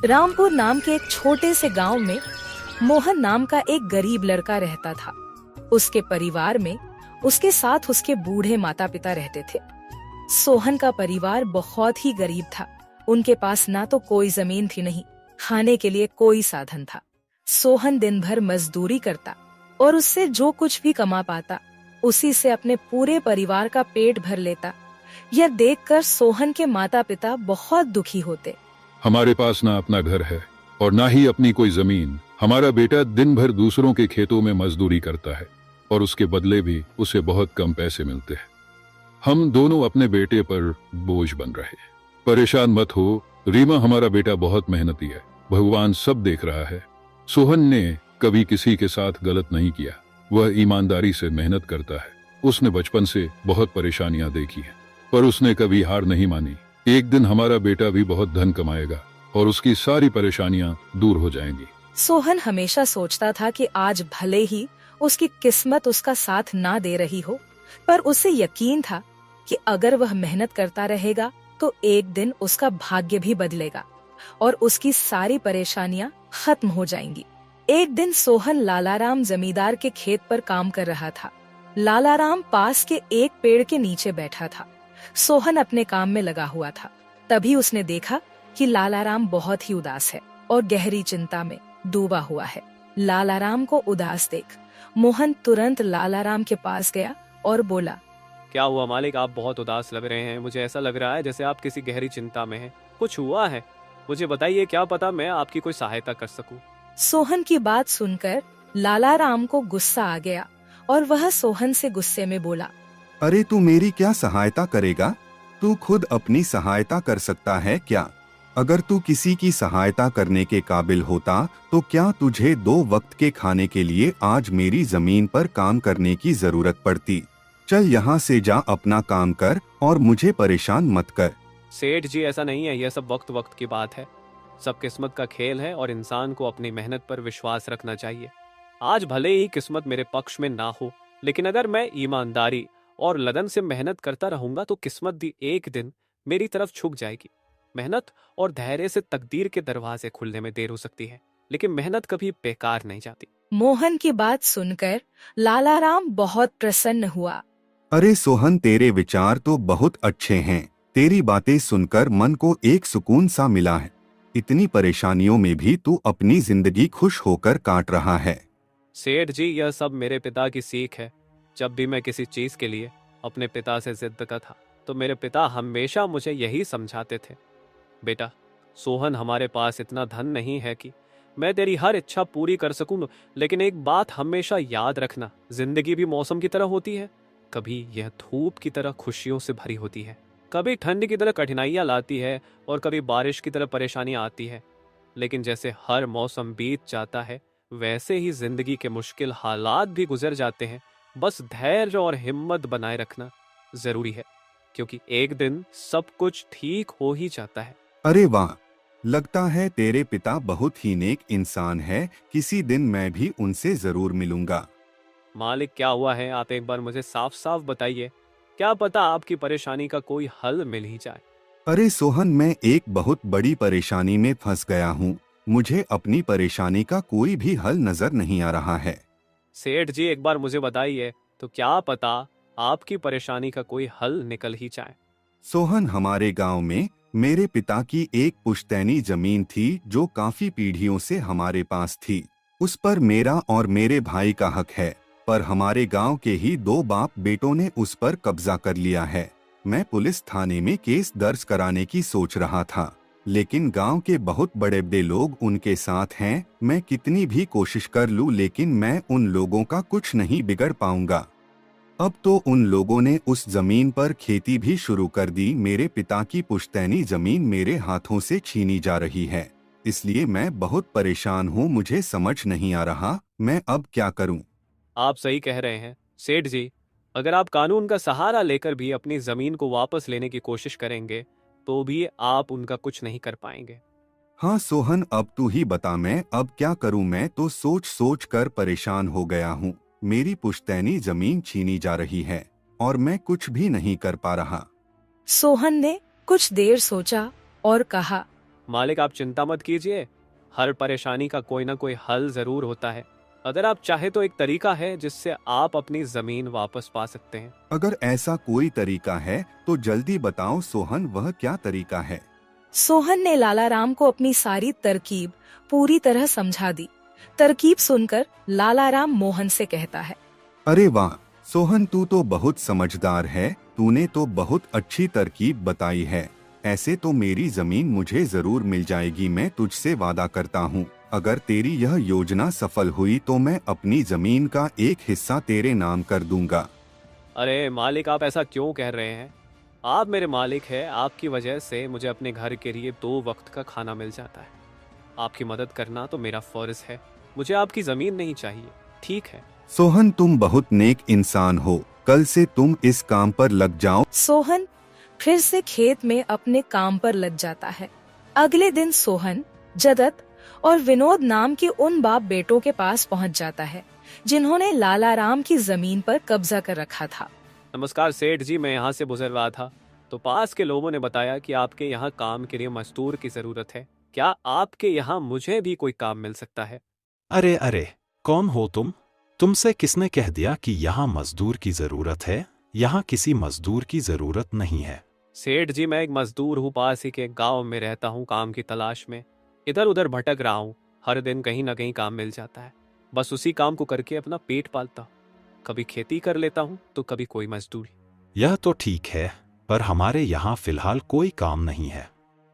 रामपुर नाम के एक छोटे से गांव में मोहन नाम का एक गरीब लड़का रहता था। उसके परिवार में उसके साथ उसके बूढ़े माता पिता रहते थे। सोहन का परिवार बहुत ही गरीब था। उनके पास ना तो कोई जमीन थी, नहीं खाने के लिए कोई साधन था। सोहन दिन भर मजदूरी करता और उससे जो कुछ भी कमा पाता उसी से अपने पूरे परिवार का पेट भर लेता। यह देखकर सोहन के माता पिता बहुत दुखी होते। हमारे पास ना अपना घर है और ना ही अपनी कोई जमीन। हमारा बेटा दिन भर दूसरों के खेतों में मजदूरी करता है और उसके बदले भी उसे बहुत कम पैसे मिलते हैं। हम दोनों अपने बेटे पर बोझ बन रहे। परेशान मत हो रीमा, हमारा बेटा बहुत मेहनती है, भगवान सब देख रहा है। सोहन ने कभी किसी के साथ गलत नहीं किया, वह ईमानदारी से मेहनत करता है। उसने बचपन से बहुत परेशानियां देखी हैं, पर उसने कभी हार नहीं मानी। एक दिन हमारा बेटा भी बहुत धन कमाएगा और उसकी सारी परेशानियां दूर हो जाएंगी। सोहन हमेशा सोचता था कि आज भले ही उसकी किस्मत उसका साथ ना दे रही हो, पर उसे यकीन था कि अगर वह मेहनत करता रहेगा तो एक दिन उसका भाग्य भी बदलेगा और उसकी सारी परेशानियां खत्म हो जाएंगी। एक दिन सोहन लालाराम जमींदार के खेत पर काम कर रहा था। लालाराम पास के एक पेड़ के नीचे बैठा था। सोहन अपने काम में लगा हुआ था। तभी उसने देखा कि लालाराम बहुत ही उदास है और गहरी चिंता में डूबा हुआ है। लालाराम को उदास देख मोहन तुरंत लालाराम के पास गया और बोला, क्या हुआ मालिक, आप बहुत उदास लग रहे हैं। मुझे ऐसा लग रहा है जैसे आप किसी गहरी चिंता में हैं। कुछ हुआ है? मुझे बताइए, क्या पता मैं आपकी कोई सहायता कर सकूं। सोहन की बात सुनकर लालाराम को गुस्सा आ गया और वह सोहन से गुस्से में बोला, अरे तू मेरी क्या सहायता करेगा? तू खुद अपनी सहायता कर सकता है क्या? अगर तू किसी की सहायता करने के काबिल होता तो क्या तुझे 2 वक्त के खाने के लिए आज मेरी जमीन पर काम करने की जरूरत पड़ती? चल यहाँ से जा, अपना काम कर और मुझे परेशान मत कर। सेठ जी, ऐसा नहीं है, यह सब वक्त वक्त की बात है। सब किस्मत का खेल है और इंसान को अपनी मेहनत पर विश्वास रखना चाहिए। आज भले ही किस्मत मेरे पक्ष में ना हो, लेकिन अगर मैं ईमानदारी और लगन से मेहनत करता रहूंगा तो किस्मत भी एक दिन मेरी तरफ झुक जाएगी। मेहनत और धैर्य से तकदीर के दरवाजे खुलने में देर हो सकती है, लेकिन मेहनत कभी बेकार नहीं जाती। मोहन की बात सुनकर लालाराम बहुत प्रसन्न हुआ। अरे सोहन, तेरे विचार तो बहुत अच्छे हैं। तेरी बातें सुनकर मन को एक सुकून सा मिला है। इतनी परेशानियों में भी तू अपनी जिंदगी खुश होकर काट रहा है। सेठ जी, यह सब मेरे पिता की सीख है। जब भी मैं किसी चीज के लिए अपने पिता से जिद करता था तो मेरे पिता हमेशा मुझे यही समझाते थे, बेटा सोहन, हमारे पास इतना धन नहीं है कि मैं तेरी हर इच्छा पूरी कर सकूं, लेकिन एक बात हमेशा याद रखना, जिंदगी भी मौसम की तरह होती है। कभी यह धूप की तरह खुशियों से भरी होती है, कभी ठंड की तरह कठिनाइयां लाती है और कभी बारिश की तरह परेशानियां आती है। लेकिन जैसे हर मौसम बीत जाता है वैसे ही जिंदगी के मुश्किल हालात भी गुजर जाते हैं। बस धैर्य और हिम्मत बनाए रखना जरूरी है, क्योंकि एक दिन सब कुछ ठीक हो ही जाता है। अरे वाह, लगता है तेरे पिता बहुत ही नेक इंसान है। किसी दिन मैं भी उनसे जरूर मिलूंगा। मालिक, क्या हुआ है? आप एक बार मुझे साफ साफ बताइए, क्या पता आपकी परेशानी का कोई हल मिल ही जाए। अरे सोहन, मैं एक बहुत बड़ी परेशानी में फंस गया हूँ। मुझे अपनी परेशानी का कोई भी हल नजर नहीं आ रहा है। सेठ जी, एक बार मुझे बताइए तो क्या पता आपकी परेशानी का कोई हल निकल ही जाए। सोहन, हमारे गांव में मेरे पिता की एक पुश्तैनी जमीन थी जो काफी पीढ़ियों से हमारे पास थी। उस पर मेरा और मेरे भाई का हक है, पर हमारे गांव के ही 2 बाप बेटों ने उस पर कब्जा कर लिया है। मैं पुलिस थाने में केस दर्ज कराने की सोच रहा था, लेकिन गांव के बहुत बड़े बड़े लोग उनके साथ हैं। मैं कितनी भी कोशिश कर लूं, लेकिन मैं उन लोगों का कुछ नहीं बिगड़ पाऊंगा। अब तो उन लोगों ने उस जमीन पर खेती भी शुरू कर दी। मेरे पिता की पुश्तैनी जमीन मेरे हाथों से छीनी जा रही है, इसलिए मैं बहुत परेशान हूँ। मुझे समझ नहीं आ रहा मैं अब क्या करूँ। आप सही कह रहे हैं सेठ जी, अगर आप कानून का सहारा लेकर भी अपनी जमीन को वापस लेने की कोशिश करेंगे तो भी आप उनका कुछ नहीं कर पाएंगे। हाँ सोहन, अब तू ही बता, मैं अब क्या करूँ? मैं तो सोच सोच कर परेशान हो गया हूँ। मेरी पुश्तैनी जमीन छीनी जा रही है और मैं कुछ भी नहीं कर पा रहा। सोहन ने कुछ देर सोचा और कहा, मालिक आप चिंता मत कीजिए, हर परेशानी का कोई ना कोई हल जरूर होता है। अगर आप चाहे तो एक तरीका है जिससे आप अपनी जमीन वापस पा सकते हैं। अगर ऐसा कोई तरीका है तो जल्दी बताओ सोहन, वह क्या तरीका है? सोहन ने लालाराम को अपनी सारी तरकीब पूरी तरह समझा दी। तरकीब सुनकर लालाराम मोहन से कहता है, अरे वाह सोहन, तू तो बहुत समझदार है, तूने तो बहुत अच्छी तरकीब बताई है। ऐसे तो मेरी जमीन मुझे जरूर मिल जाएगी, मैं तुझसे वादा करता हूँ। अगर तेरी यह योजना सफल हुई तो मैं अपनी जमीन का एक हिस्सा तेरे नाम कर दूंगा। अरे मालिक, आप ऐसा क्यों कह रहे हैं? आप मेरे मालिक हैं, आपकी वजह से मुझे अपने घर के लिए 2 वक्त का खाना मिल जाता है। आपकी मदद करना तो मेरा फर्ज है, मुझे आपकी जमीन नहीं चाहिए, ठीक है? सोहन तुम बहुत नेक इंसान हो, कल से तुम इस काम पर लग जाओ। सोहन फिर से खेत में अपने काम पर लग जाता है। अगले दिन सोहन जगत और विनोद नाम के उन बाप बेटों के पास पहुंच जाता है जिन्होंने लालाराम की जमीन पर कब्जा कर रखा था। नमस्कार सेठ जी, मैं यहाँ से गुजर रहा था तो पास के लोगों ने बताया कि आपके यहाँ काम के लिए मजदूर की जरूरत है। क्या आपके यहाँ मुझे भी कोई काम मिल सकता है? अरे अरे, कौन हो तुम? तुमसे किसने कह दिया कि यहाँ मजदूर की जरूरत है? यहाँ किसी मजदूर की जरूरत नहीं है। सेठ जी, मैं एक मजदूर हूँ, पास ही के गांव में रहता हूँ, काम की तलाश में इधर उधर भटक रहा हूँ। हर दिन कहीं ना कहीं काम मिल जाता है, बस उसी काम को करके अपना पेट पालता हूँ। कभी खेती कर लेता हूँ तो कभी कोई मजदूरी। यह तो ठीक है, पर हमारे यहाँ फिलहाल कोई काम नहीं है।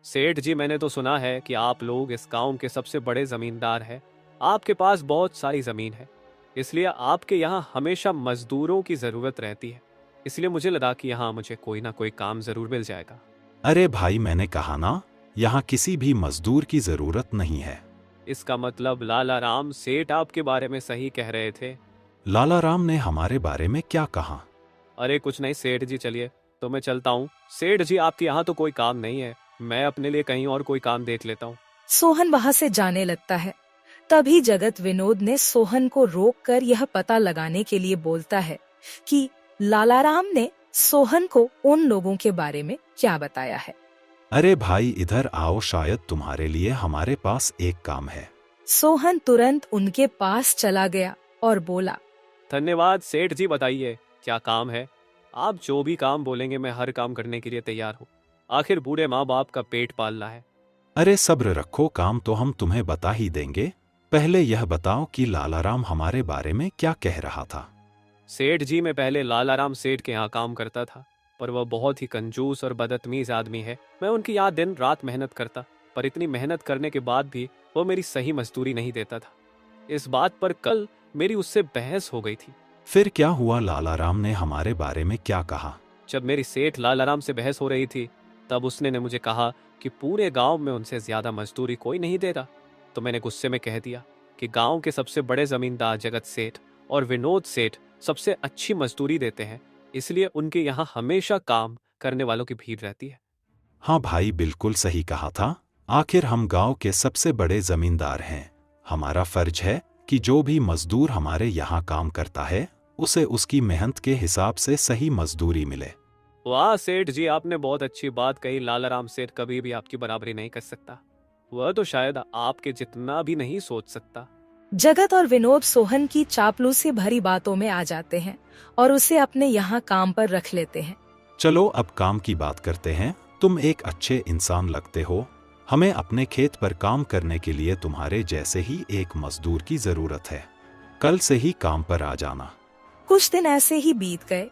सेठ जी, मैंने तो सुना है कि आप लोग इस गांव के सबसे बड़े जमींदार हैं, आपके पास बहुत सारी जमीन है, इसलिए आपके यहाँ हमेशा मजदूरों की जरूरत रहती है। इसलिए मुझे लगा कि यहाँ मुझे कोई ना कोई काम जरूर मिल जाएगा। अरे भाई, मैंने कहा ना, यहाँ किसी भी मजदूर की जरूरत नहीं है। इसका मतलब लालाराम सेठ आपके बारे में सही कह रहे थे? लालाराम ने हमारे बारे में क्या कहा? अरे कुछ नहीं सेठ जी, चलिए तो मैं चलता हूँ। सेठ जी, आपके यहाँ तो कोई काम नहीं है, मैं अपने लिए कहीं और कोई काम देख लेता हूँ। सोहन वहाँ से जाने लगता है। तभी जगत विनोद ने सोहन को रोककर यह पता लगाने के लिए बोलता है कि लालाराम ने सोहन को उन लोगों के बारे में क्या बताया है। अरे भाई, इधर आओ, शायद तुम्हारे लिए हमारे पास एक काम है। सोहन तुरंत उनके पास चला गया और बोला, धन्यवाद सेठ जी, बताइए क्या काम है? आप जो भी काम बोलेंगे मैं हर काम करने के लिए तैयार हूँ, आखिर बूढ़े माँ बाप का पेट पालना है। अरे सब्र रखो, काम तो हम तुम्हें बता ही देंगे। पहले यह बताओ कि लालाराम हमारे बारे में क्या कह रहा था। सेठ जी, मैं पहले लालाराम सेठ के यहाँ काम करता था, पर वह बहुत ही कंजूस और बदतमीज आदमी है। मैं उनकी यहाँ दिन रात मेहनत करता, पर इतनी मेहनत करने के बाद भी वो मेरी सही मजदूरी नहीं देता था। इस बात पर कल मेरी उससे बहस हो गई थी। फिर क्या हुआ? लालाराम ने हमारे बारे में क्या कहा? जब मेरी सेठ लालाराम से बहस हो रही थी तब उसने ने मुझे कहा कि पूरे गांव में उनसे ज्यादा मजदूरी कोई नहीं दे रहा। तो मैंने गुस्से में कह दिया कि गांव के सबसे बड़े जमींदार जगत सेठ और विनोद सेठ सबसे अच्छी मजदूरी देते हैं, इसलिए उनके यहाँ हमेशा काम करने वालों की भीड़ रहती है। हाँ भाई, बिल्कुल सही कहा था। आखिर हम गांव के सबसे बड़े जमींदार हैं। हमारा फर्ज है कि जो भी मजदूर हमारे यहाँ काम करता है उसे उसकी मेहनत के हिसाब से सही मजदूरी मिले। वाह सेठ जी, आपने बहुत अच्छी बात कही। लालाराम सेठ कभी भी आपकी बराबरी नहीं कर सकता, वह तो शायद आपके जितना भी नहीं सोच सकता। जगत और विनोद सोहन की चापलूसी भरी बातों में आ जाते हैं और उसे अपने यहाँ काम पर रख लेते हैं। चलो अब काम की बात करते हैं। तुम एक अच्छे इंसान लगते हो, हमें अपने खेत पर काम करने के लिए तुम्हारे जैसे ही एक मजदूर की जरूरत है। कल से ही काम पर आ जाना। कुछ दिन ऐसे ही बीत गए।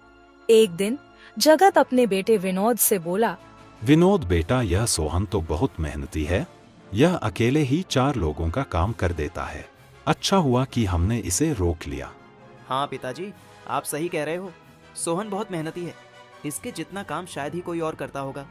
एक दिन जगत अपने बेटे विनोद से बोला, विनोद बेटा, यह सोहन तो बहुत मेहनती है, यह अकेले ही 4 लोगों का काम कर देता है। अच्छा हुआ कि हमने इसे रोक लिया। हाँ पिताजी, आप सही कह रहे हो, सोहन बहुत मेहनती है, इसके जितना काम शायद ही कोई और करता होगा।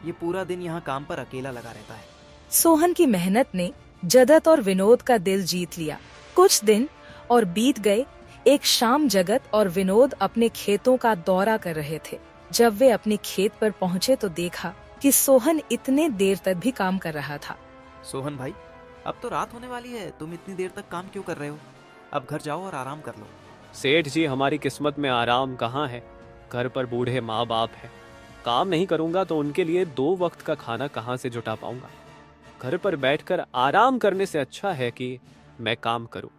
ये पूरा दिन यहाँ काम पर अकेला लगा रहता है। सोहन की मेहनत ने जगत और विनोद का दिल जीत लिया। कुछ दिन और बीत गए। एक शाम जगत और विनोद अपने खेतों का दौरा कर रहे थे। जब वे अपने खेत पर पहुँचे तो देखा कि सोहन इतने देर तक भी काम कर रहा था। सोहन भाई, अब तो रात होने वाली है, तुम इतनी देर तक काम क्यों कर रहे हो? अब घर जाओ और आराम कर लो। सेठ जी, हमारी किस्मत में आराम कहाँ है? घर पर बूढ़े माँ बाप है, काम नहीं करूंगा तो उनके लिए 2 वक्त का खाना कहाँ से जुटा पाऊंगा? घर पर बैठकर आराम करने से अच्छा है कि मैं काम करूं।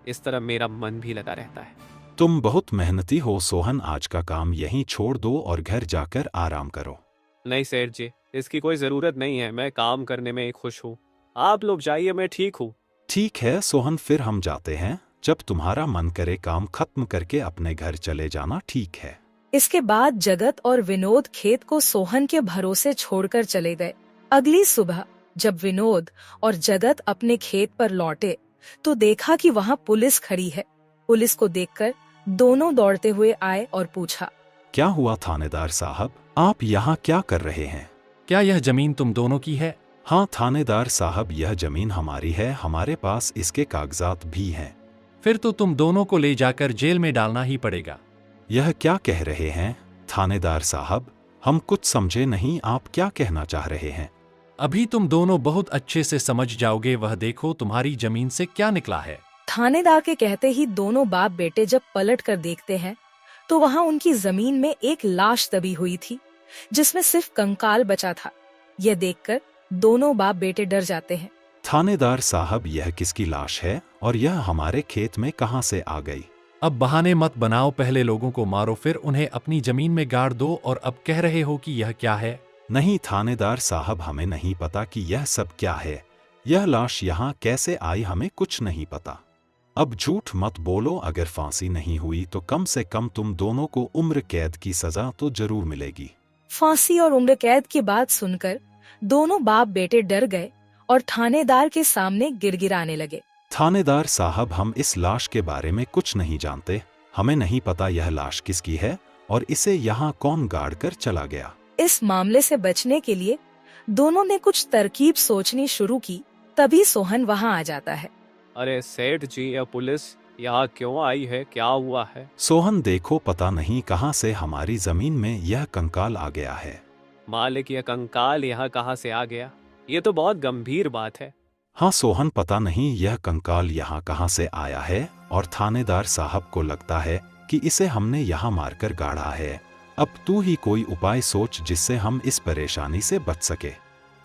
इस तरह मेरा मन भी लगा रहता है। तुम बहुत मेहनती हो सोहन, आज का काम यहीं छोड़ दो और घर जाकर आराम करो। नहीं सेठ जी, इसकी कोई जरूरत नहीं है। मैं काम करने में खुश हूँ। आप लोग जाइए, मैं ठीक हूँ। ठीक है सोहन, फिर हम जाते हैं। जब तुम्हारा मन करे काम खत्म करके अपने घर चले जाना, ठीक है। इसके बाद जगत और विनोद खेत को सोहन के भरोसे छोड़कर चले गए। अगली सुबह जब विनोद और जगत अपने खेत पर लौटे तो देखा कि वहाँ पुलिस खड़ी है। पुलिस को देखकर दोनों दौड़ते हुए आए और पूछा, क्या हुआ थानेदार साहब, आप यहाँ क्या कर रहे हैं? क्या यह जमीन तुम दोनों की है? हाँ थानेदार साहब, यह जमीन हमारी है, हमारे पास इसके कागजात भी हैं। फिर तो तुम दोनों को ले जाकर जेल में डालना ही पड़ेगा। यह क्या कह रहे हैं थानेदार साहब, हम कुछ समझे नहीं, आप क्या कहना चाह रहे हैं? अभी तुम दोनों बहुत अच्छे से समझ जाओगे। वह देखो तुम्हारी जमीन से क्या निकला है। थानेदार के कहते ही दोनों बाप बेटे जब पलट कर देखते हैं तो वहाँ उनकी जमीन में एक लाश दबी हुई थी जिसमें सिर्फ कंकाल बचा था। यह देखकर दोनों बाप बेटे डर जाते हैं। थानेदार साहब, यह किसकी लाश है और यह हमारे खेत में कहाँ से आ गई? अब बहाने मत बनाओ, पहले लोगों को मारो फिर उन्हें अपनी जमीन में गाड़ दो और अब कह रहे हो कि यह क्या है? नहीं थानेदार साहब, हमें नहीं पता कि यह सब क्या है। यह लाश यहाँ कैसे आई, हमें कुछ नहीं पता। अब झूठ मत बोलो, अगर फांसी नहीं हुई तो कम से कम तुम दोनों को उम्र कैद की सजा तो जरूर मिलेगी। फांसी और उम्र कैद की बात सुनकर दोनों बाप बेटे डर गए और थानेदार के सामने गिड़गिड़ाने लगे। थानेदार साहब, हम इस लाश के बारे में कुछ नहीं जानते। हमें नहीं पता यह लाश किसकी है और इसे यहाँ कौन गाड़ कर चला गया। इस मामले से बचने के लिए दोनों ने कुछ तरकीब सोचनी शुरू की। तभी सोहन वहाँ आ जाता है। अरे सेठ जी, यह पुलिस यहाँ क्यों आई है? क्या हुआ है? सोहन देखो, पता नहीं कहाँ से हमारी जमीन में यह कंकाल आ गया है। मालिक, यह कंकाल यहाँ कहाँ से आ गया? ये तो बहुत गंभीर बात है। हाँ सोहन, पता नहीं यह कंकाल यहाँ कहाँ से आया है और थानेदार साहब को लगता है कि इसे हमने यहाँ मारकर गाड़ा है। अब तू ही कोई उपाय सोच जिससे हम इस परेशानी से बच सके।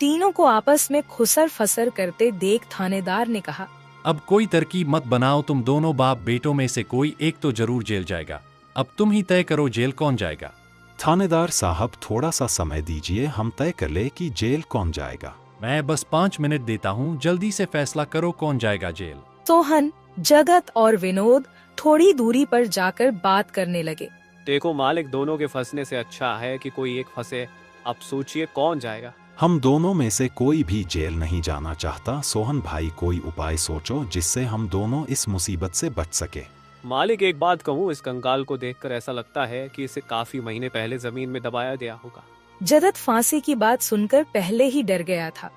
तीनों को आपस में खुसर फसर करते देख थानेदार ने कहा, अब कोई तरकीब मत बनाओ, तुम दोनों बाप बेटों में से कोई एक तो जरूर जेल जाएगा। अब तुम ही तय करो जेल कौन जाएगा। थानेदार साहब, थोड़ा सा समय दीजिए, हम तय कर ले कि जेल कौन जाएगा। मैं बस 5 मिनट देता हूँ, जल्दी से फैसला करो कौन जाएगा जेल। सोहन, जगत और विनोद थोड़ी दूरी पर जाकर बात करने लगे। देखो मालिक, दोनों के फंसने से अच्छा है कि कोई एक फंसे। अब सोचिए कौन जाएगा। हम दोनों में से कोई भी जेल नहीं जाना चाहता। सोहन भाई, कोई उपाय सोचो जिससे हम दोनों इस मुसीबत से बच सके। मालिक, एक बात कहूँ, इस कंकाल को देखकर ऐसा लगता है कि इसे काफी महीने पहले जमीन में दबाया गया होगा। जगत फांसी की बात सुनकर पहले ही डर गया था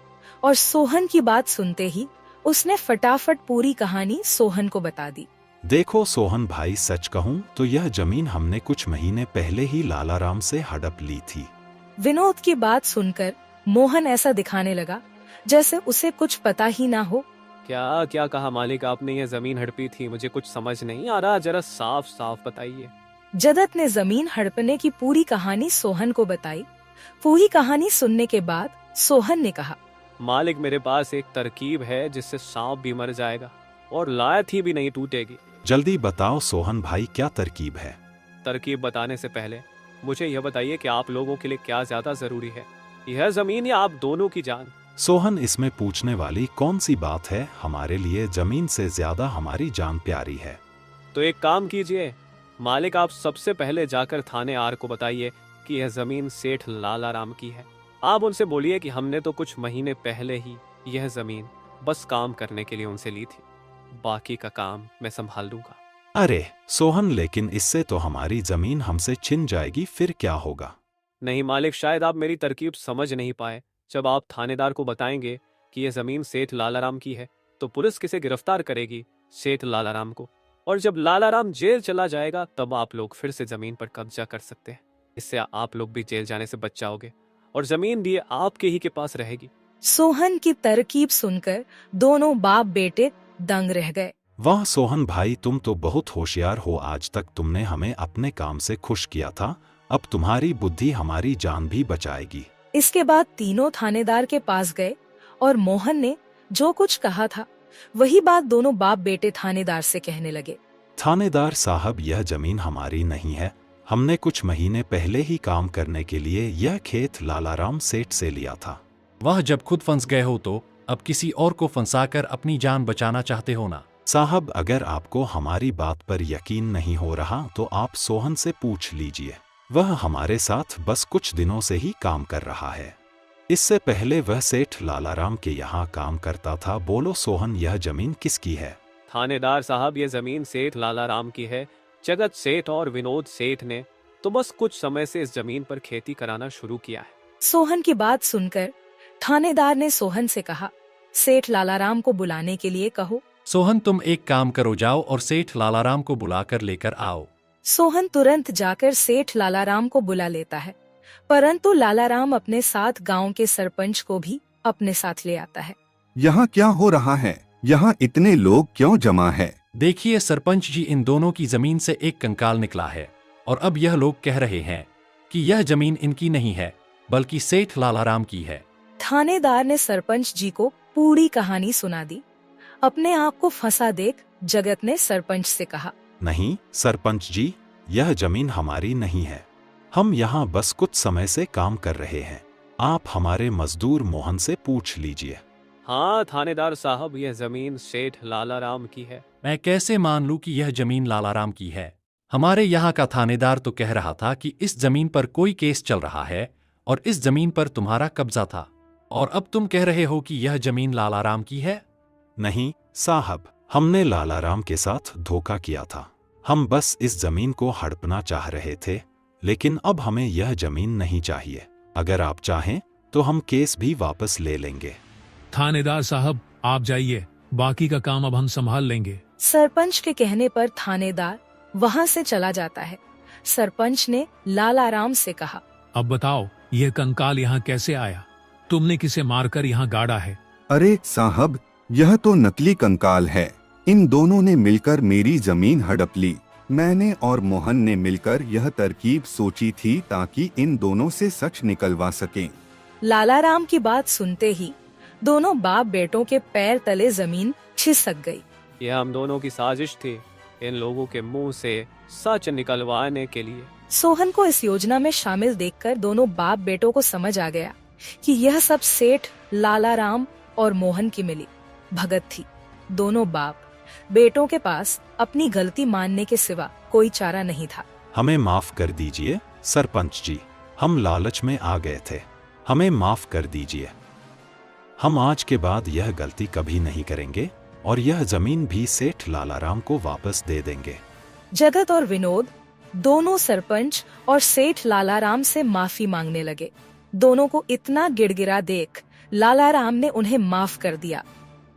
और सोहन की बात सुनते ही उसने फटाफट पूरी कहानी सोहन को बता दी। देखो सोहन भाई, सच कहूँ तो यह जमीन हमने कुछ महीने पहले ही लालाराम से हड़प ली थी। विनोद की बात सुनकर मोहन ऐसा दिखाने लगा जैसे उसे कुछ पता ही ना हो। क्या क्या कहा मालिक आपने? ये जमीन हड़पी थी, मुझे कुछ समझ नहीं आ रहा, जरा साफ साफ बताइए। जगत ने जमीन हड़पने की पूरी कहानी सोहन को बताई। पूरी कहानी सुनने के बाद सोहन ने कहा, मालिक, मेरे पास एक तरकीब है जिससे सांप भी मर जाएगा और लायत ही भी नहीं टूटेगी। जल्दी बताओ सोहन भाई, क्या तरकीब है? तरकीब बताने से पहले मुझे यह बताइए कि आप लोगों के लिए क्या ज्यादा जरूरी है, यह जमीन या आप दोनों की जान? सोहन, इसमें पूछने वाली कौन सी बात है? हमारे लिए जमीन से ज्यादा हमारी जान प्यारी है। तो एक काम कीजिए मालिक, आप सबसे पहले जाकर थाने आर को बताइए कि यह जमीन सेठ लालाराम की है। आप उनसे बोलिए कि हमने तो कुछ महीने पहले ही यह जमीन बस काम करने के लिए उनसे ली थी, बाकी का काम मैं संभाल लूंगा। अरे सोहन, लेकिन इससे तो हमारी जमीन हमसे छिन जाएगी, फिर क्या होगा? नहीं मालिक, शायद आप मेरी तरकीब समझ नहीं पाए। जब आप थानेदार को बताएंगे कि यह जमीन सेठ लालाराम की है तो पुलिस किसे गिरफ्तार करेगी? सेठ लालाराम को। और जब लालाराम जेल चला जाएगा तब आप लोग फिर से जमीन पर कब्जा कर सकते हैं। इससे आप लोग भी जेल जाने से बच जाओगे और जमीन भी आपके ही के पास रहेगी। सोहन की तरकीब सुनकर दोनों बाप बेटे दंग रह गए। वाह सोहन भाई, तुम तो बहुत होशियार हो। आज तक तुमने हमें अपने काम से खुश किया था, अब तुम्हारी बुद्धि हमारी जान भी बचाएगी। इसके बाद तीनों थानेदार के पास गए और मोहन ने जो कुछ कहा था वही बात दोनों बाप बेटे थानेदार से कहने लगे। थानेदार साहब, यह जमीन हमारी नहीं है। हमने कुछ महीने पहले ही काम करने के लिए यह खेत लालाराम सेठ से लिया था। वह जब खुद फंस गए हो तो अब किसी और को फंसाकर अपनी जान बचाना चाहते हो ना? साहब, अगर आपको हमारी बात पर यकीन नहीं हो रहा तो आप सोहन से पूछ लीजिए। वह हमारे साथ बस कुछ दिनों से ही काम कर रहा है। इससे पहले वह सेठ लालाराम के यहाँ काम करता था। बोलो सोहन, यह जमीन किसकी है? थानेदार साहब, ये जमीन सेठ लालाराम की है। जगत सेठ और विनोद सेठ ने तो बस कुछ समय से इस जमीन पर खेती कराना शुरू किया है। सोहन की बात सुनकर थानेदार ने सोहन से कहा, सेठ लालाराम को बुलाने के लिए कहो। सोहन, तुम एक काम करो, जाओ और सेठ लालाराम को बुलाकर लेकर आओ। सोहन तुरंत जाकर सेठ लालाराम को बुला लेता है, परंतु लालाराम अपने साथ गांव के सरपंच को भी अपने साथ ले आता है। यहाँ क्या हो रहा है? यहाँ इतने लोग क्यों जमा है? देखिए सरपंच जी, इन दोनों की जमीन से एक कंकाल निकला है और अब यह लोग कह रहे हैं कि यह जमीन इनकी नहीं है बल्कि सेठ लालाराम की है। थानेदार ने सरपंच जी को पूरी कहानी सुना दी। अपने आप को फंसा देख जगत ने सरपंच से कहा, नहीं सरपंच जी, यह जमीन हमारी नहीं है। हम यहाँ बस कुछ समय से काम कर रहे हैं। आप हमारे मजदूर मोहन से पूछ लीजिए। हाँ थानेदार साहब, यह जमीन सेठ लालाराम की है। मैं कैसे मान लूं कि यह जमीन लालाराम की है? हमारे यहाँ का थानेदार तो कह रहा था कि इस जमीन पर कोई केस चल रहा है और इस जमीन पर तुम्हारा कब्जा था, और अब तुम कह रहे हो कि यह जमीन लालाराम की है। नहीं साहब, हमने लालाराम के साथ धोखा किया था। हम बस इस जमीन को हड़पना चाह रहे थे, लेकिन अब हमें यह जमीन नहीं चाहिए। अगर आप चाहें तो हम केस भी वापस ले लेंगे। थानेदार साहब, आप जाइए, बाकी का काम अब हम संभाल लेंगे। सरपंच के कहने पर थानेदार वहां से चला जाता है। सरपंच ने लालाराम से कहा, अब बताओ, यह कंकाल यहाँ कैसे आया? तुमने किसे मारकर यहाँ गाड़ा है? अरे साहब, यह तो नकली कंकाल है। इन दोनों ने मिलकर मेरी जमीन हड़प ली। मैंने और मोहन ने मिलकर यह तरकीब सोची थी ताकि इन दोनों से सच निकलवा सकें। लालाराम की बात सुनते ही दोनों बाप बेटों के पैर तले जमीन खिसक गई। यह हम दोनों की साजिश थी, इन लोगों के मुंह से सच निकलवाने के लिए। सोहन को इस योजना में शामिल देखकर दोनों बाप बेटों को समझ आ गया कि यह सब सेठ लालाराम और मोहन की मिली भगत थी। दोनों बाप बेटों के पास अपनी गलती मानने के सिवा कोई चारा नहीं था। हमें माफ कर दीजिए सरपंच जी, हम लालच में आ गए थे। हमें माफ कर दीजिए। हम आज के बाद यह गलती कभी नहीं करेंगे और यह जमीन भी सेठ लालाराम को वापस दे देंगे। जगत और विनोद दोनों सरपंच और सेठ लालाराम से माफी मांगने लगे। दोनों को इतना गिड़गिड़ा देख लालाराम ने उन्हें माफ कर दिया।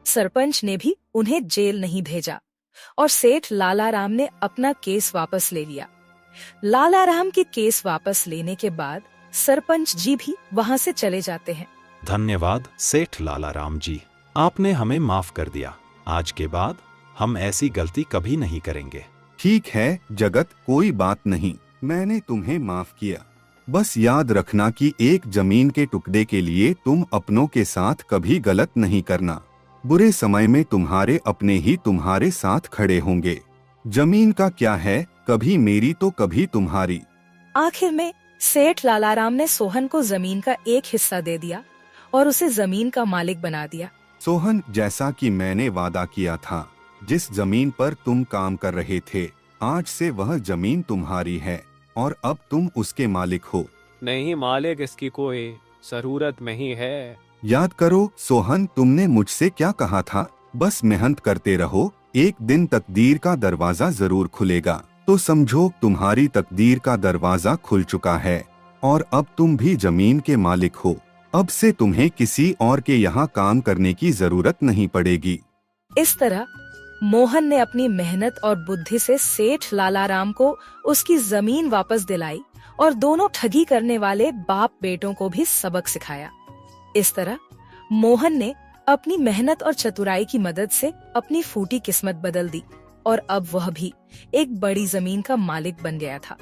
सरपंच ने भी उन्हें जेल नहीं भेजा और सेठ लालाराम ने अपना केस वापस ले लिया। लालाराम के केस वापस लेने के बाद सरपंच जी भी वहां से चले जाते हैं। धन्यवाद सेठ लालाराम जी, आपने हमें माफ कर दिया। आज के बाद हम ऐसी गलती कभी नहीं करेंगे। ठीक है जगत, कोई बात नहीं, मैंने तुम्हें माफ किया। बस याद रखना कि एक जमीन के टुकड़े के लिए तुम अपनों के साथ कभी गलत नहीं करना। बुरे समय में तुम्हारे अपने ही तुम्हारे साथ खड़े होंगे। जमीन का क्या है, कभी मेरी तो कभी तुम्हारी। आखिर में सेठ लालाराम ने सोहन को जमीन का एक हिस्सा दे दिया और उसे जमीन का मालिक बना दिया। सोहन, जैसा कि मैंने वादा किया था, जिस जमीन पर तुम काम कर रहे थे, आज से वह जमीन तुम्हारी है और अब तुम उसके मालिक हो। नहीं मालिक, इसकी कोई जरूरत नहीं है। याद करो सोहन, तुमने मुझसे क्या कहा था? बस मेहनत करते रहो, एक दिन तकदीर का दरवाजा जरूर खुलेगा। तो समझो तुम्हारी तकदीर का दरवाजा खुल चुका है और अब तुम भी जमीन के मालिक हो। अब से तुम्हें किसी और के यहाँ काम करने की जरूरत नहीं पड़ेगी। इस तरह मोहन ने अपनी मेहनत और बुद्धि से सेठ लालाराम को उसकी जमीन वापस दिलाई और दोनों ठगी करने वाले बाप बेटों को भी सबक सिखाया। इस तरह मोहन ने अपनी मेहनत और चतुराई की मदद से अपनी फूटी किस्मत बदल दी और अब वह भी एक बड़ी जमीन का मालिक बन गया था।